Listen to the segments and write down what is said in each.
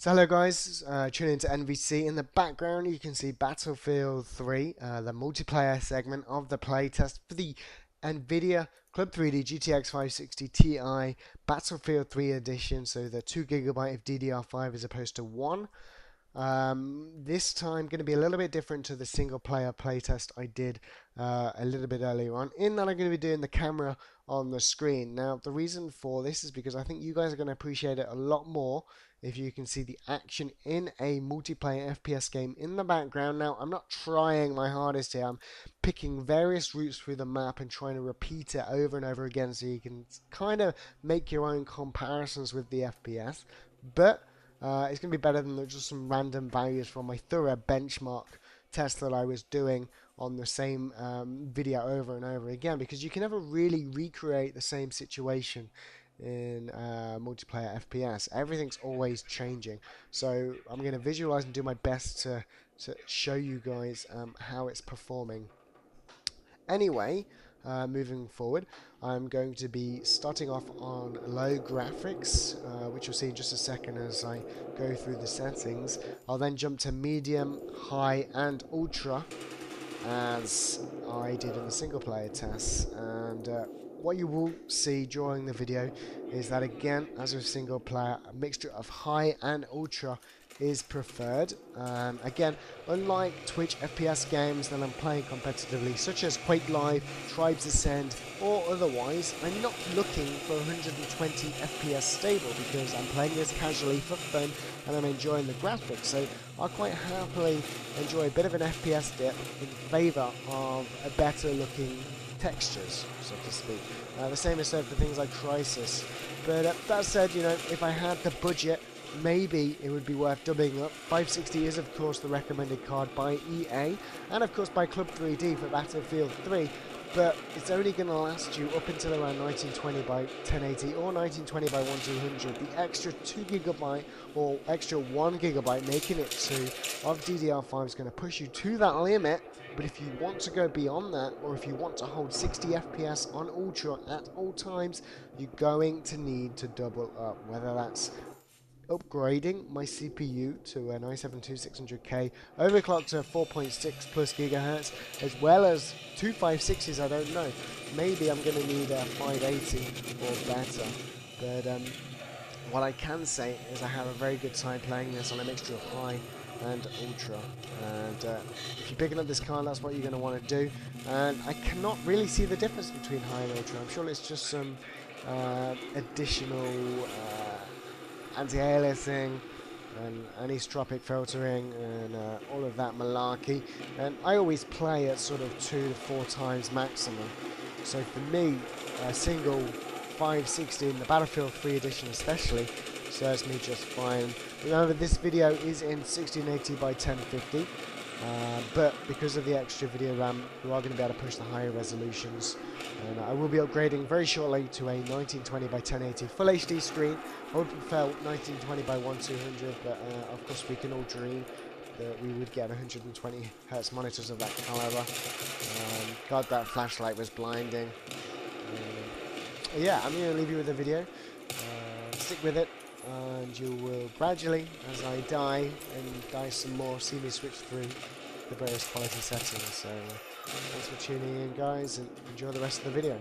So hello guys, tuning into NVC. In the background you can see Battlefield 3, the multiplayer segment of the playtest for the Nvidia Club 3D GTX 560 Ti Battlefield 3 edition, so the 2 GB of DDR5 as opposed to 1. This time going to be a little bit different to the single player playtest I did a little bit earlier on, in that I'm going to be doing the camera on the screen. Now the reason for this is because I think you guys are going to appreciate it a lot more if you can see the action in a multiplayer FPS game in the background. Now I'm not trying my hardest here, I'm picking various routes through the map and trying to repeat it over and over again so you can kind of make your own comparisons with the FPS, but it's going to be better than just some random values from my thorough benchmark test that I was doing on the same video over and over again, because you can never really recreate the same situation in multiplayer FPS. Everything's always changing. So I'm going to visualize and do my best to show you guys how it's performing. Anyway, moving forward, I'm going to be starting off on low graphics, which you'll see in just a second as I go through the settings. I'll then jump to medium, high, and ultra, as I did in the single player tests. And what you will see during the video is that, again, as with single player, a mixture of high and ultra is preferred. Again, unlike Twitch FPS games that I'm playing competitively, such as Quake Live, Tribes Ascend, or otherwise, I'm not looking for 120 FPS stable, because I'm playing this casually for fun and I'm enjoying the graphics. So I'll quite happily enjoy a bit of an FPS dip in favour of a better looking textures, so to speak. The same is said for things like Crisis. But that said, you know, if I had the budget, maybe it would be worth doubling up. 560 is of course the recommended card by EA, and of course by Club 3D for Battlefield 3, but it's only going to last you up until around 1920 by 1080 or 1920 by 1200. The extra 2 GB or extra 1 GB, making it 2, of DDR5 is going to push you to that limit. But if you want to go beyond that, or if you want to hold 60 FPS on Ultra at all times, you're going to need to double up, whether that's upgrading my CPU to an i7-2600K overclocked to 4.6 plus gigahertz, as well as two 560s. I don't know, maybe I'm going to need a 580 or better. But what I can say is I have a very good time playing this on a mixture of high and ultra, and if you're picking up this card, that's what you're going to want to do. And I cannot really see the difference between high and ultra. I'm sure it's just some additional anti-aliasing and anisotropic filtering and all of that malarkey. And I always play at sort of 2 to 4 times maximum. So for me, a single 560 in the Battlefield 3 edition especially serves me just fine. Remember, this video is in 1680 by 1050. But because of the extra video RAM, we are going to be able to push the higher resolutions, and I will be upgrading very shortly to a 1920 by 1080 Full HD screen. I would prefer 1920 by 1200, but of course we can all dream that we would get 120 Hz monitors of that caliber. God, that flashlight was blinding. Yeah, I'm going to leave you with the video. Stick with it, and you will gradually, as I die and die some more, see me switch through the various quality settings. So thanks for tuning in, guys, and enjoy the rest of the video.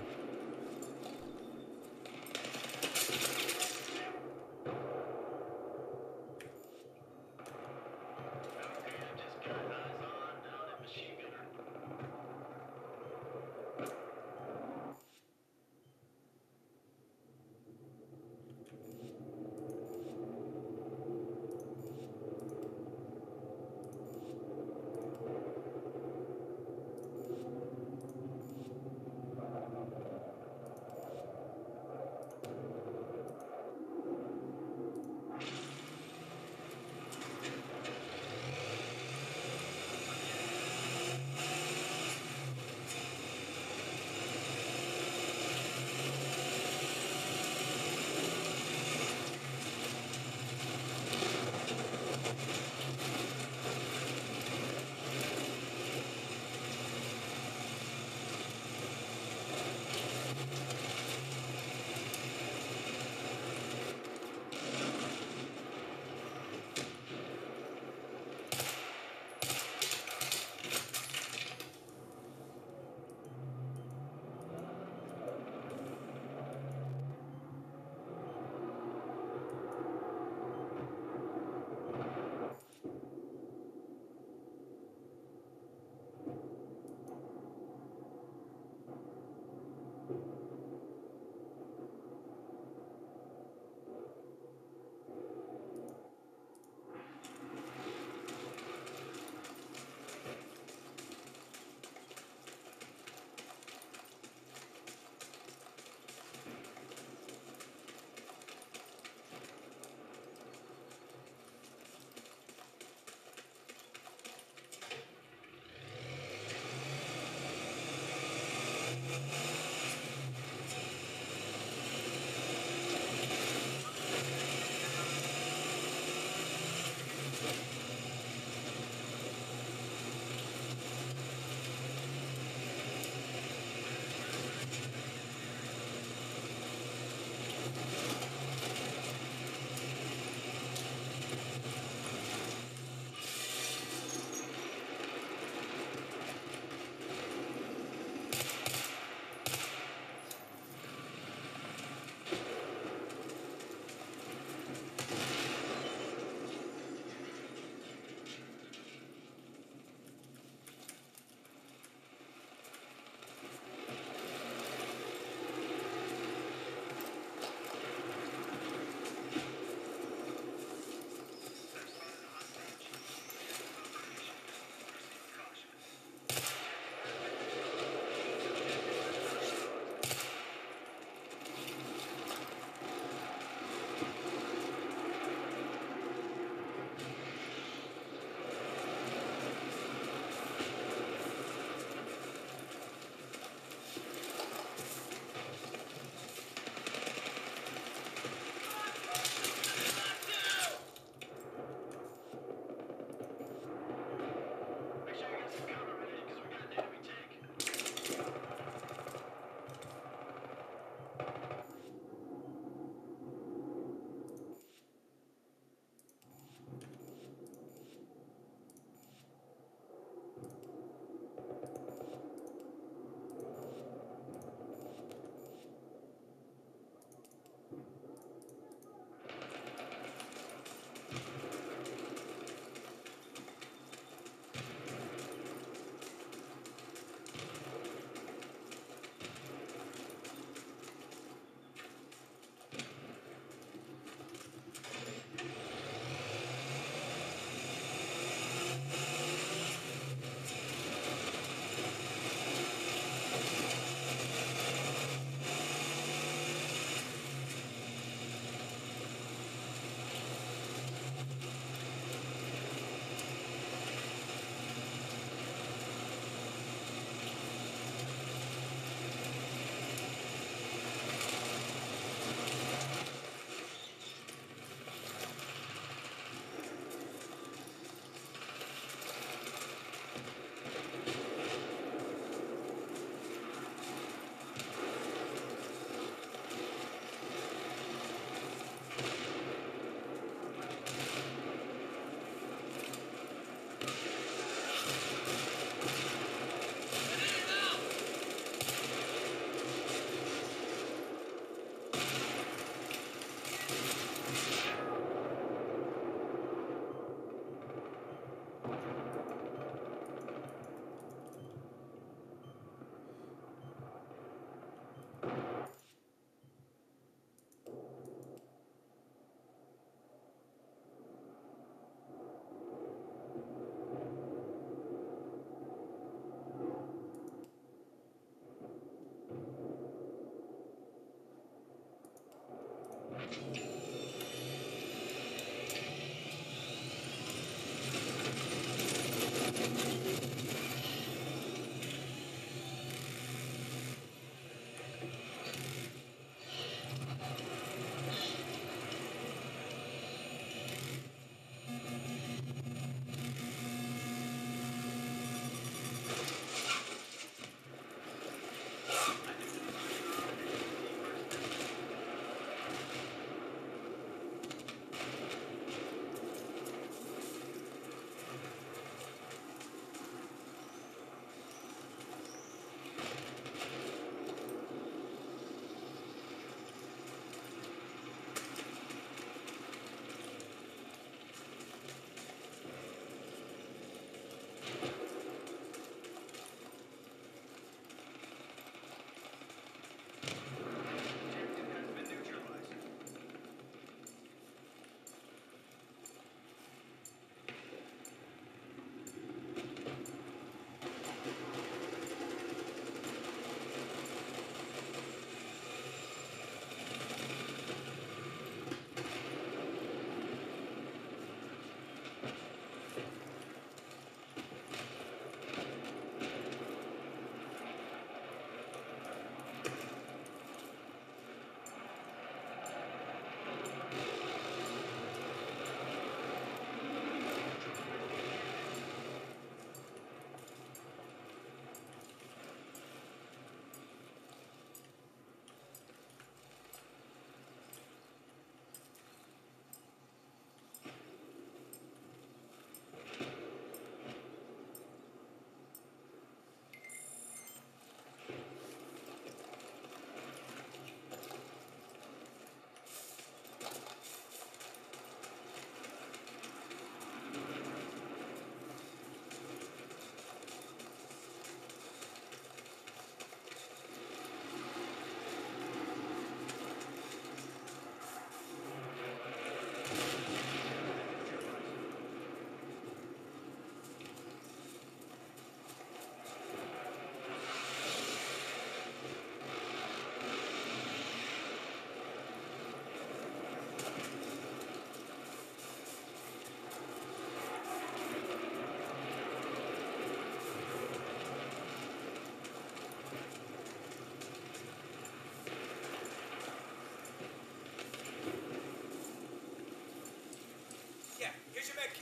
Yeah, here's your med